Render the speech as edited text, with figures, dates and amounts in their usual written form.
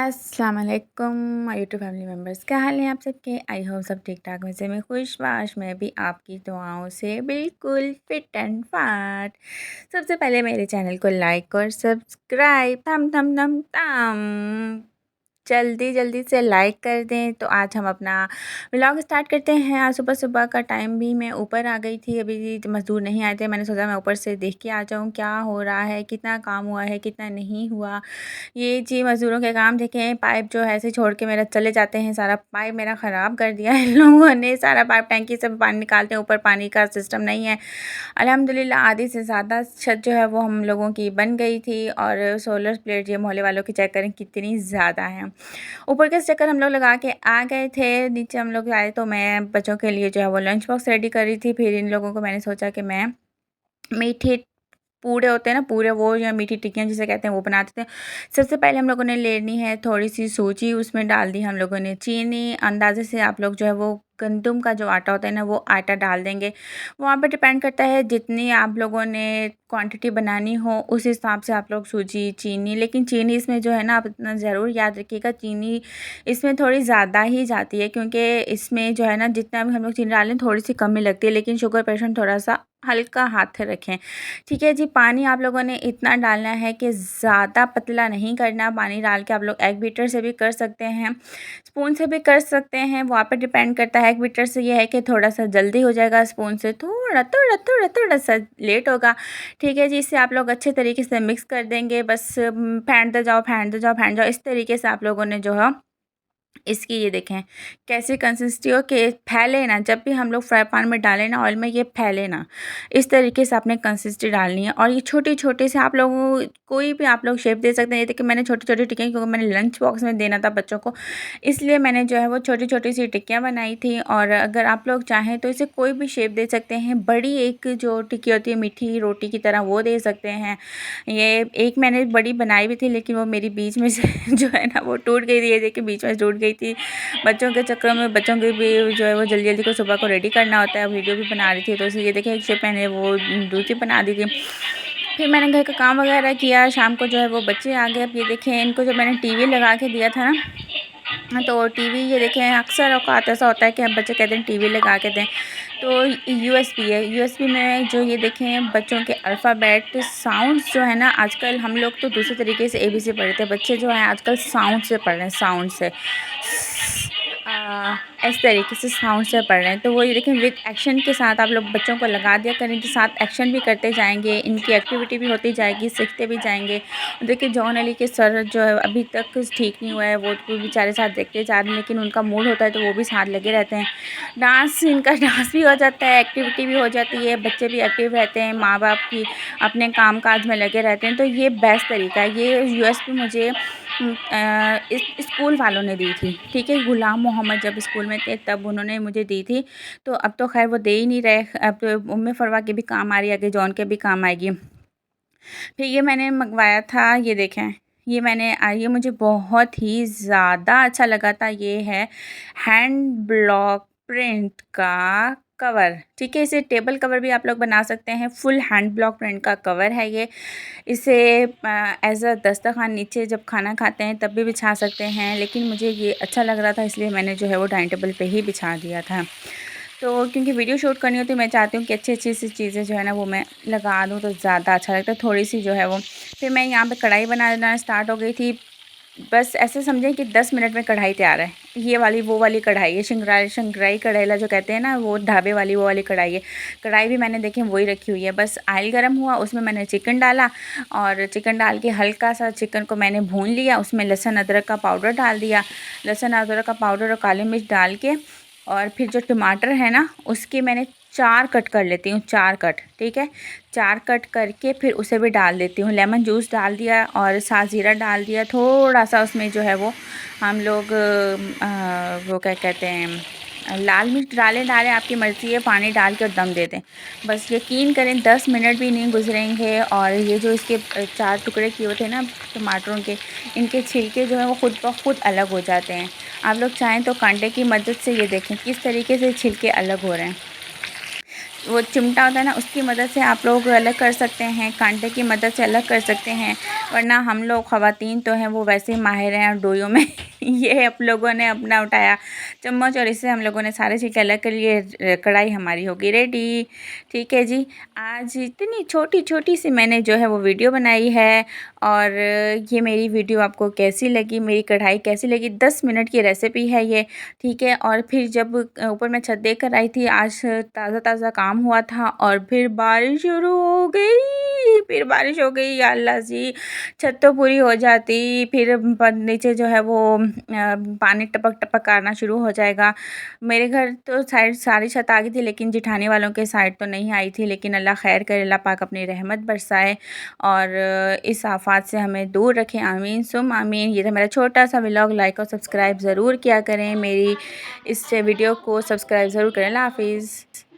अस्सलाम वालेकुम my YouTube family members, क्या हाल है आप सबके। आई होप सब ठीक ठाक वैसे मैं खुशबाश, मैं भी आपकी दुआओं से बिल्कुल फिट एंड फाट। सबसे पहले मेरे चैनल को लाइक और सब्सक्राइब थम थम थम थम जल्दी जल्दी से लाइक कर दें। तो आज हम अपना व्लॉग स्टार्ट करते हैं। आज सुबह सुबह का टाइम भी मैं ऊपर आ गई थी, अभी मज़दूर नहीं आए थे। मैंने सोचा मैं ऊपर से देख के आ जाऊँ क्या हो रहा है, कितना काम हुआ है, कितना नहीं हुआ। ये जी मज़दूरों के काम देखें, पाइप जो है ऐसे छोड़ के मेरा चले जाते हैं। सारा पाइप मेरा ख़राब कर दिया है इन लोगों ने। सारा पाइप टैंकी से पानी निकालते हैं, ऊपर पानी का सिस्टम नहीं है। अल्हम्दुलिल्लाह आधी से ज़्यादा छत जो है वो हम लोगों की बन गई थी। और सोलर प्लेट ये मोहल्ले वालों की चेक करें कितनी ज़्यादा है। ऊपर के चक्कर हम लोग लगा के आ गए थे। नीचे हम लोग आए तो मैं बच्चों के लिए जो है वो लंच बॉक्स रेडी कर रही थी। फिर इन लोगों को मैंने सोचा कि मैं मीठे पूड़े होते हैं ना, पूरे वो या मीठी टिक्कियाँ जिसे कहते हैं वो बनाते थे। सबसे पहले हम लोगों ने लेनी है थोड़ी सी सूजी, उसमें डाल दी हम लोगों ने चीनी। अंदाजे से आप लोग जो है वो गंदम का जो आटा होता है ना वो आटा डाल देंगे। वहाँ पर डिपेंड करता है जितनी आप लोगों ने क्वांटिटी बनानी हो उस हिसाब से आप लोग सूजी चीनी, लेकिन चीनी इसमें जो है ना आप इतना ज़रूर याद रखिएगा, चीनी इसमें थोड़ी ज़्यादा ही जाती है क्योंकि इसमें जो है ना जितना भी हम लोग चीनी डालें थोड़ी सी कम ही लगती है। लेकिन शुगर पेशेंट थोड़ा सा हल्का हाथ रखें, ठीक है जी। पानी आप लोगों ने इतना डालना है कि ज़्यादा पतला नहीं करना। पानी डाल के आप लोग एग बीटर से भी कर सकते हैं, स्पून से भी कर सकते हैं, वहाँ पे डिपेंड करता है। एग बीटर से ये है कि थोड़ा सा जल्दी हो जाएगा, स्पून से थोड़ा थोड़ा थोड़ा थोड़ा सा लेट होगा, ठीक है जी। इससे आप लोग अच्छे तरीके से मिक्स कर देंगे। बस फेंटते जाओ फेंटते जाओ फेंट जाओ, इस तरीके से आप लोगों ने जो है इसकी ये देखें कैसी कंसिस्टेंसी हो कि फैले ना। जब भी हम लोग फ्राई पैन में डालें ना ऑयल में, ये फैले ना, इस तरीके से आपने कंसिस्टेंसी डालनी है। और ये छोटी छोटी से आप लोगों कोई भी आप लोग शेप दे सकते हैं। ये देखिए मैंने छोटी छोटी टिक्कियाँ, क्योंकि मैंने लंच बॉक्स में देना था बच्चों को, इसलिए मैंने जो है वो छोटी छोटी सी टिक्कियाँ बनाई थी। और अगर आप लोग चाहें तो इसे कोई भी शेप दे सकते हैं। बड़ी एक जो टिक्की होती है मीठी रोटी की तरह वो दे सकते हैं। ये एक मैंने बड़ी बनाई भी थी लेकिन वो मेरी बीच में से जो है ना वो टूट गई थी। ये देखिए बीच में टूट गई थी। बच्चों के चक्कर में बच्चों के भी जो है वो जल्दी जल्दी को सुबह को रेडी करना होता है। वीडियो भी बना रही थी तो इसे ये देखिए एक शेप मैंने वो दूसरी बना दी थी। फिर मैंने घर का काम वगैरह किया। शाम को जो है वो बच्चे आ गए। अब ये देखें इनको जब मैंने टीवी लगा के दिया था ना, तो टीवी ये देखें अक्सर औकात ऐसा होता है कि हम बच्चे कहते हैं टीवी लगा के दें, तो यूएसबी है। यूएसबी में जो ये देखें बच्चों के अल्फ़ाबेट साउंड्स जो है ना, आजकल हम लोग तो दूसरे तरीके से एबीसी पढ़ते हैं, बच्चे जो हैं आजकल साउंड से पढ़ रहे हैं, साउंड से इस तरीके से साउंड से पढ़ रहे हैं। तो वो ये देखें विद एक्शन के साथ आप लोग बच्चों को लगा दिया करें, तो साथ एक्शन भी करते जाएंगे, इनकी एक्टिविटी भी होती जाएगी, सीखते भी जाएंगे। देखिए जॉन अली के सर जो है अभी तक ठीक नहीं हुआ है, वो तो बेचारे साथ देखते जा रहे हैं, लेकिन उनका मूड होता है तो वो भी साथ लगे रहते हैं। डांस इनका डांस भी हो जाता है, एक्टिविटी भी हो जाती है, बच्चे भी एक्टिव रहते हैं, माँ बाप की अपने काम काज में लगे रहते हैं। तो ये बेस्ट तरीका है। ये यूएसपी मुझे इस स्कूल वालों ने दी थी, ठीक है। गुलाम मोहम्मद जब स्कूल में थे तब उन्होंने मुझे दी थी। तो अब तो खैर वो दे ही नहीं रहे। अब तो उम्मे फरवा के भी काम आ रही है, आगे जॉन के भी काम आएगी। फिर ये मैंने मंगवाया था, ये देखें ये मैंने ये मुझे बहुत ही ज़्यादा अच्छा लगा था। ये है हैंड ब्लॉक प्रिंट का कवर, ठीक है। इसे टेबल कवर भी आप लोग बना सकते हैं। फुल हैंड ब्लॉक प्रिंट का कवर है ये। इसे एज अ दस्तरखान नीचे जब खाना खाते हैं तब भी बिछा सकते हैं, लेकिन मुझे ये अच्छा लग रहा था इसलिए मैंने जो है वो डाइनिंग टेबल पे ही बिछा दिया था। तो क्योंकि वीडियो शूट करनी होती है, मैं चाहती हूँ कि अच्छी अच्छी सी चीज़ें जो है ना वो मैं लगा दूँ तो ज़्यादा अच्छा लगता है। थोड़ी सी जो है वो फिर मैं यहाँ पे कढ़ाई बनाना स्टार्ट हो गई थी। बस ऐसे समझें कि 10 मिनट में कढ़ाई तैयार है। ये वाली वो वाली कढ़ाई है, शंकराई कढ़ाईला जो कहते हैं ना, वो ढाबे वाली वो वाली कढ़ाई है। कढ़ाई भी मैंने देखें वही रखी हुई है। बस ऑयल गर्म हुआ, उसमें मैंने चिकन डाला और चिकन डाल के हल्का सा चिकन को मैंने भून लिया। उसमें लहसुन अदरक का पाउडर डाल दिया, लहसुन अदरक का पाउडर और काली मिर्च डाल के, और फिर जो टमाटर है ना उसके मैंने 4 कट कर लेती हूँ, 4 कट, ठीक है। 4 कट करके फिर उसे भी डाल देती हूँ। लेमन जूस डाल दिया और साथ ज़ीरा डाल दिया। थोड़ा सा उसमें जो है वो हम लोग वो क्या कहते हैं लाल मिर्च डालें आपकी मर्ज़ी है। पानी डाल के दम दे दें। बस यकीन करें 10 मिनट भी नहीं गुजरेंगे और ये जो इसके 4 टुकड़े किए होते हैं ना टमाटरों के, इनके छिलके जो है वो खुद ब खुद अलग हो जाते हैं। आप लोग चाहें तो कांटे की मदद से ये देखें किस तरीके से छिलके अलग हो रहे हैं। वो चिमटा होता है ना उसकी मदद से आप लोग अलग कर सकते हैं, कांटे की मदद से अलग कर सकते हैं। वरना हम लोग ख़वातीन तो हैं वो वैसे ही माहिर हैं डोइयों में। ये आप लोगों ने अपना उठाया चम्मच और इससे हम लोगों ने सारे छिलके अलग कर लिए। कढ़ाई हमारी होगी रेडी। ठीक है जी, आज इतनी छोटी छोटी सी मैंने जो है वो वीडियो बनाई है। और ये मेरी वीडियो आपको कैसी लगी, मेरी कढ़ाई कैसी लगी, 10 मिनट की रेसिपी है ये। ठीक है, और फिर जब ऊपर मैं छत देख कर आई थी, आज ताज़ा ताज़ा काम हुआ था और फिर बारिश शुरू हो गई। फिर बारिश हो गई, या अल्लाह जी, छत तो पूरी हो जाती, फिर नीचे जो है वो पानी टपक टपक आना शुरू हो जाएगा। मेरे घर तो साइड सारी छत आ गई थी, लेकिन जिठानी वालों के साइड तो नहीं आई थी। लेकिन अल्लाह खैर करे, अल्लाह पाक अपनी रहमत बरसाए और इस आफात से हमें दूर रखें, आमीन सुम आमीन। ये था मेरा छोटा सा व्लॉग। लाइक और सब्सक्राइब ज़रूर किया करें, मेरी इस वीडियो को सब्सक्राइब ज़रूर करें। अल्लाह हाफिज़।